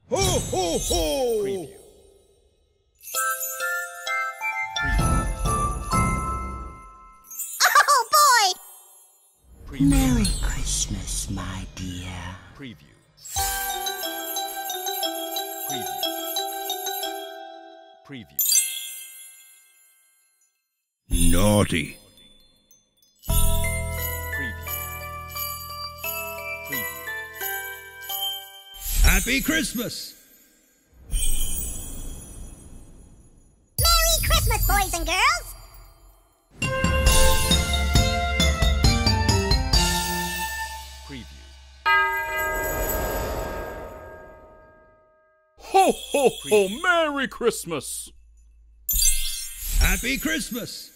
Ho, ho, ho! Preview. Oh, boy! Preview. Merry Christmas, my dear. Preview. Preview. Preview. Naughty. Preview. Preview. Happy Christmas! Merry Christmas, boys and girls! Preview. Ho, ho, ho! Merry Christmas! Happy Christmas!